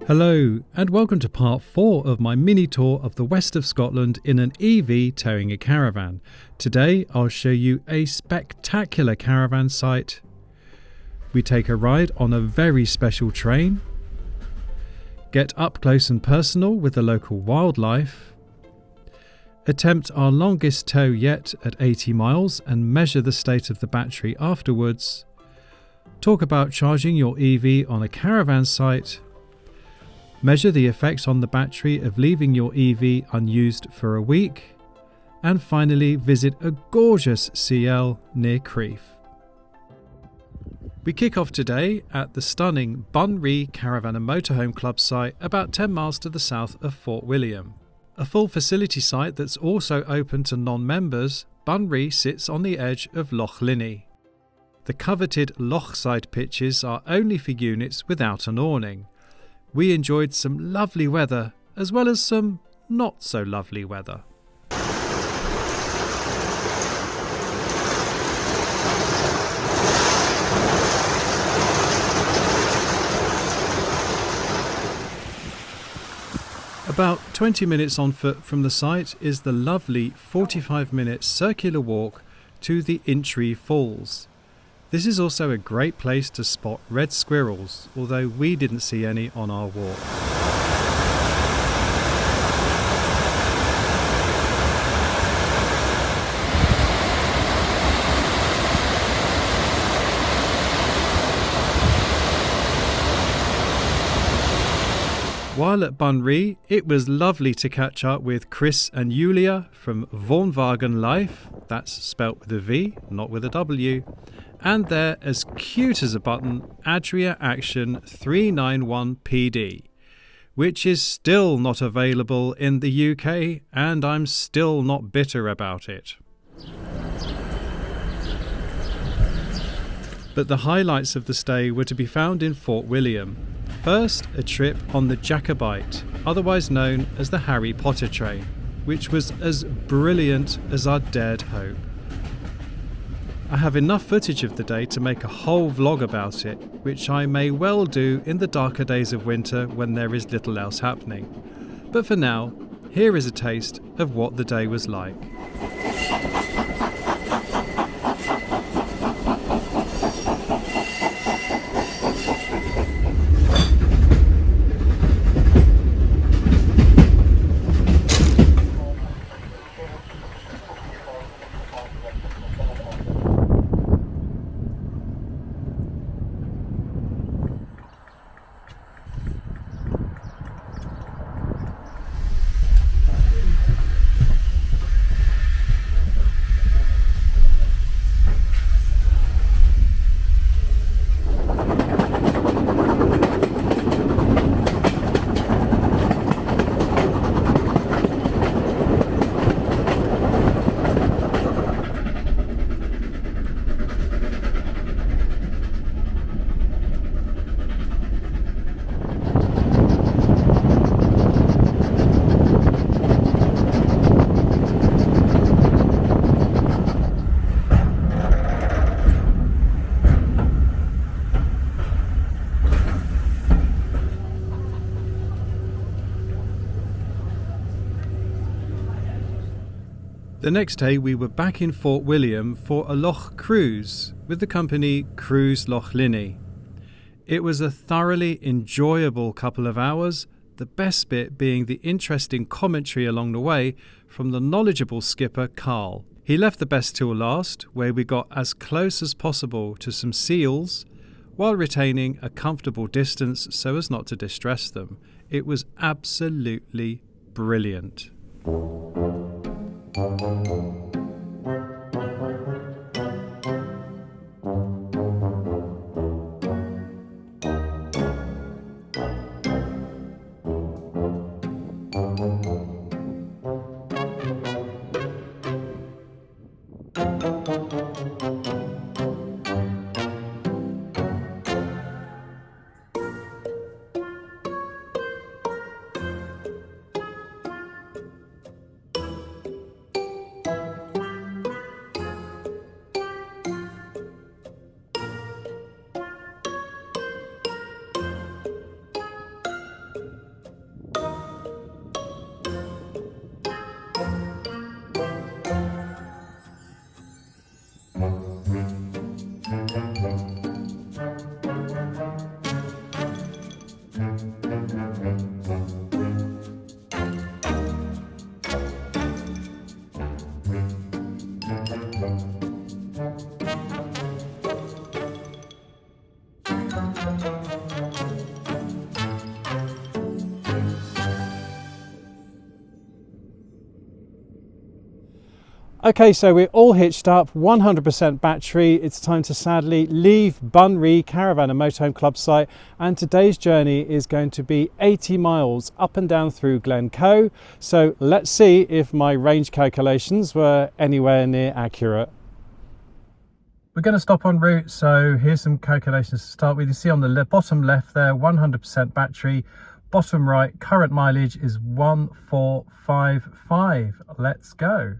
Hello and welcome to part 4 of my mini tour of the west of Scotland in an EV towing a caravan. Today I'll show you a spectacular caravan site. We take a ride on a very special train, get up close and personal with the local wildlife, attempt our longest tow yet at 80 miles and measure the state of the battery afterwards, talk about charging your EV on a caravan site, measure the effects on the battery of leaving your EV unused for a week, and finally visit a gorgeous CL near Creiff. We kick off today at the stunning Bunree Caravan and Motorhome Club site about 10 miles to the south of Fort William. A full facility site that's also open to non-members, Bunree sits on the edge of Loch Linnhe. The coveted Lochside pitches are only for units without an awning. We enjoyed some lovely weather as well as some not so lovely weather. About 20 minutes on foot from the site is the lovely 45-minute circular walk to the Intree Falls. This is also a great place to spot red squirrels, although we didn't see any on our walk. While at Bunree, it was lovely to catch up with Chris and Julia from Wohnwagen Life, that's spelt with a V, not with a W, and their as cute as a button Adria Action 391 PD, which is still not available in the UK, and I'm still not bitter about it. But the highlights of the stay were to be found in Fort William. First, a trip on the Jacobite, otherwise known as the Harry Potter train, which was as brilliant as I dared hope. I have enough footage of the day to make a whole vlog about it, which I may well do in the darker days of winter when there is little else happening. But for now, here is a taste of what the day was like. The next day we were back in Fort William for a loch cruise with the company Cruise Loch Linnhe. It was a thoroughly enjoyable couple of hours, the best bit being the interesting commentary along the way from the knowledgeable skipper Carl. He left the best till last, where we got as close as possible to some seals while retaining a comfortable distance so as not to distress them. It was absolutely brilliant. Okay, so we're all hitched up, 100% battery. It's time to sadly leave Bunree Caravan and Motorhome Club site, and today's journey is going to be 80 miles up and down through Glencoe. So let's see if my range calculations were anywhere near accurate. We're going to stop en route, so here's some calculations to start with. You see on the bottom left there, 100% battery. Bottom right, current mileage is 1455. Let's go.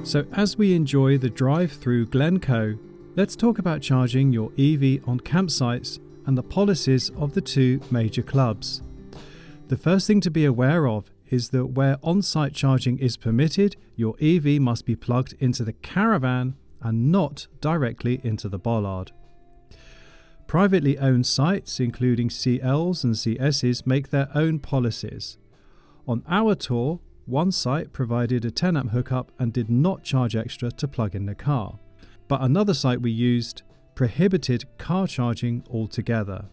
So as we enjoy the drive through Glencoe, let's talk about charging your EV on campsites and the policies of the two major clubs. The first thing to be aware of is that where on-site charging is permitted, your EV must be plugged into the Caravan and not directly into the bollard. Privately owned sites, including CLs and CSs, make their own policies. On our tour, one site provided a 10 amp hookup and did not charge extra to plug in the car, but another site we used prohibited car charging altogether.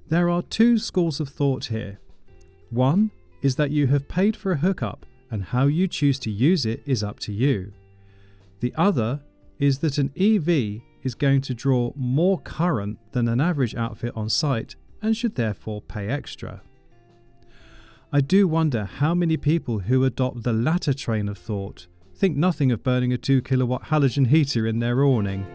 There are two schools of thought here. One is that you have paid for a hookup and how you choose to use it is up to you. The other is that an EV is going to draw more current than an average outfit on site and should therefore pay extra. I do wonder how many people who adopt the latter train of thought think nothing of burning a 2 kilowatt halogen heater in their awning.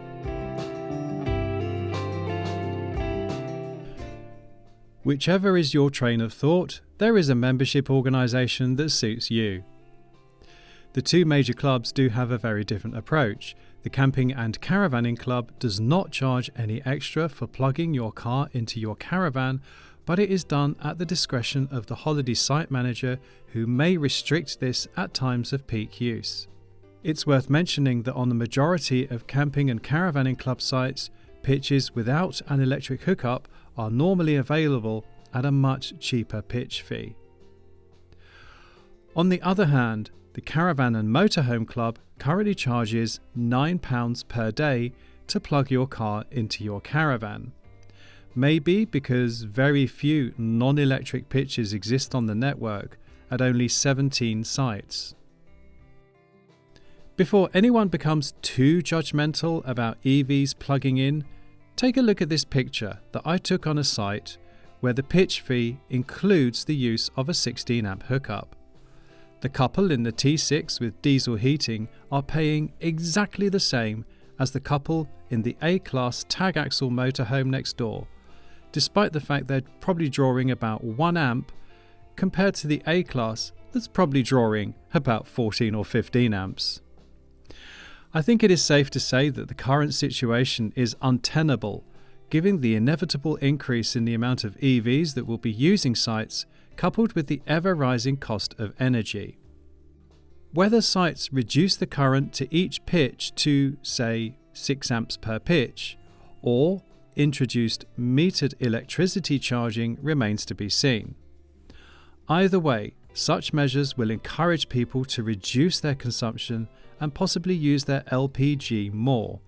Whichever is your train of thought, there is a membership organisation that suits you. The two major clubs do have a very different approach. The Camping and Caravanning Club does not charge any extra for plugging your car into your caravan, but it is done at the discretion of the holiday site manager, who may restrict this at times of peak use. It's worth mentioning that on the majority of camping and caravanning club sites, pitches without an electric hookup are normally available at a much cheaper pitch fee. On the other hand, the Caravan and Motorhome Club currently charges £9 per day to plug your car into your caravan. Maybe because very few non-electric pitches exist on the network at only 17 sites. Before anyone becomes too judgmental about EVs plugging in, take a look at this picture that I took on a site where the pitch fee includes the use of a 16 amp hookup. The couple in the T6 with diesel heating are paying exactly the same as the couple in the A-Class tag axle motorhome next door, despite the fact they're probably drawing about 1 amp compared to the A-Class that's probably drawing about 14 or 15 amps. I think it is safe to say that the current situation is untenable, given the inevitable increase in the amount of EVs that will be using sites, coupled with the ever-rising cost of energy. Whether sites reduce the current to each pitch to, say, 6 amps per pitch, or introduced metered electricity charging remains to be seen. Either way, such measures will encourage people to reduce their consumption and possibly use their LPG more,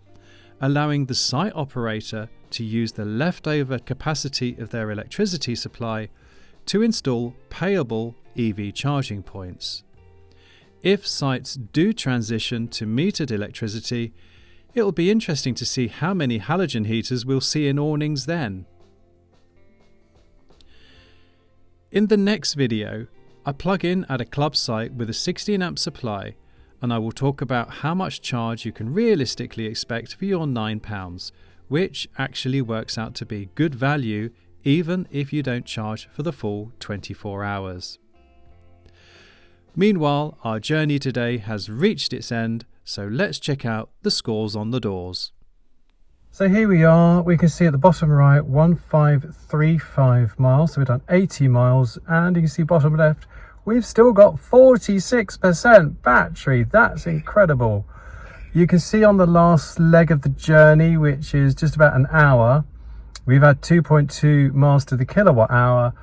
allowing the site operator to use the leftover capacity of their electricity supply to install payable EV charging points. If sites do transition to metered electricity, it will be interesting to see how many halogen heaters we'll see in awnings then. In the next video, I plug in at a club site with a 16 amp supply, and I will talk about how much charge you can realistically expect for your £9, which actually works out to be good value even if you don't charge for the full 24 hours. Meanwhile, our journey today has reached its end, so let's check out the scores on the doors. So here we are, we can see at the bottom right 1535 miles, so we've done 80 miles, and you can see bottom left we've still got 46% battery. That's incredible. You can see on the last leg of the journey, which is just about an hour, we've had 2.2 miles to the kilowatt hour,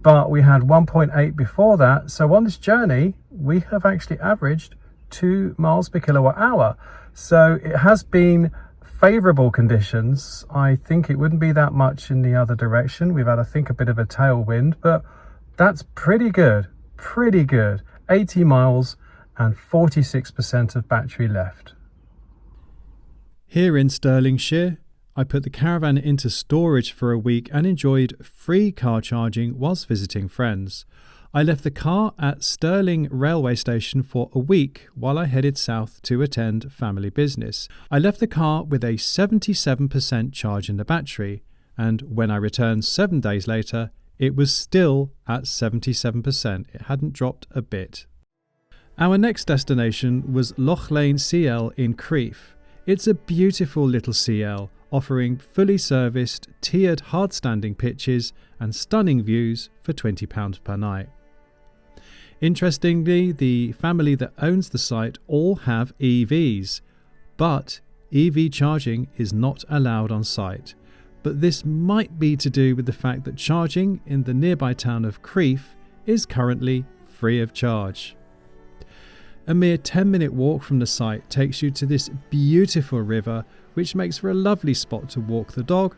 but we had 1.8 before that. So on this journey we have actually averaged 2 miles per kilowatt hour. So it has been favourable conditions. I think it wouldn't be that much in the other direction. We've had, I think, a bit of a tailwind, but that's pretty good. pretty good. 80 miles and 46% of battery left. Here in Stirlingshire, I put the Caravan into storage for a week and enjoyed free car charging whilst visiting friends. I left the car at Stirling railway station for a week while I headed south to attend family business. I left the car with a 77% charge in the battery, and when I returned 7 days later, it was still at 77%. It hadn't dropped a bit. Our next destination was Lochlane CL in Creiff. It's a beautiful little CL, offering fully serviced, tiered hard-standing pitches and stunning views for £20 per night. Interestingly, the family that owns the site all have EVs, but EV charging is not allowed on site. But this might be to do with the fact that charging in the nearby town of Creiff is currently free of charge. A mere 10-minute walk from the site takes you to this beautiful river, which makes for a lovely spot to walk the dog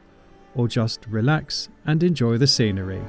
or just relax and enjoy the scenery.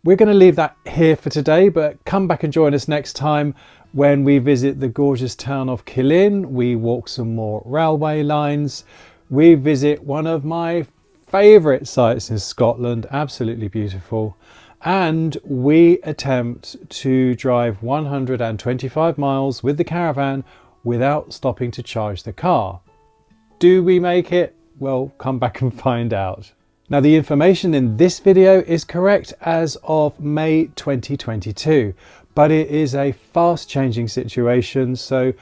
We're going to leave that here for today, but come back and join us next time when we visit the gorgeous town of Killin. We walk some more railway lines. We visit one of my favourite sites in Scotland, absolutely beautiful. And we attempt to drive 125 miles with the Caravan without stopping to charge the car. Do we make it? Well, come back and find out. Now, the information in this video is correct as of May 2022, but it is a fast changing situation, so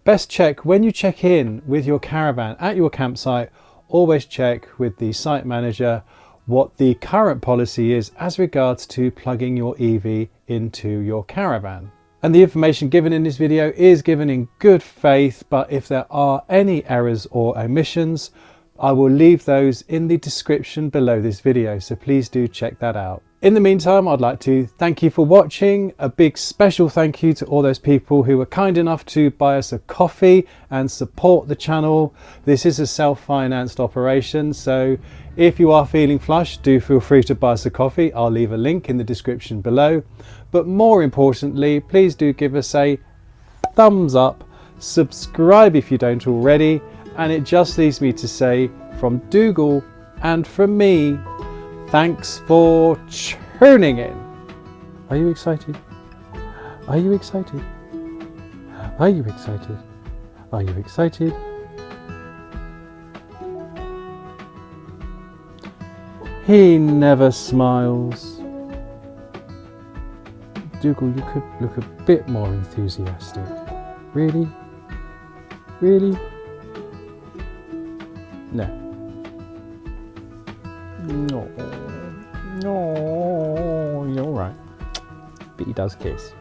best check when you check in with your Caravan at your campsite. Always check with the site manager what the current policy is as regards to plugging your EV into your Caravan. And the information given in this video is given in good faith, but if there are any errors or omissions, I will leave those in the description below this video, so please do check that out. In the meantime, I'd like to thank you for watching. A big special thank you to all those people who were kind enough to buy us a coffee and support the channel. This is a self-financed operation, so if you are feeling flush, do feel free to buy us a coffee. I'll leave a link in the description below. But more importantly, please do give us a thumbs up, subscribe if you don't already, and it just leaves me to say, from Dougal and from me, thanks for tuning in. Are you excited? Are you excited? Are you excited? Are you excited? He never smiles. Dougal, you could look a bit more enthusiastic. Really? Really? No. No. No. You're all right. But he does kiss.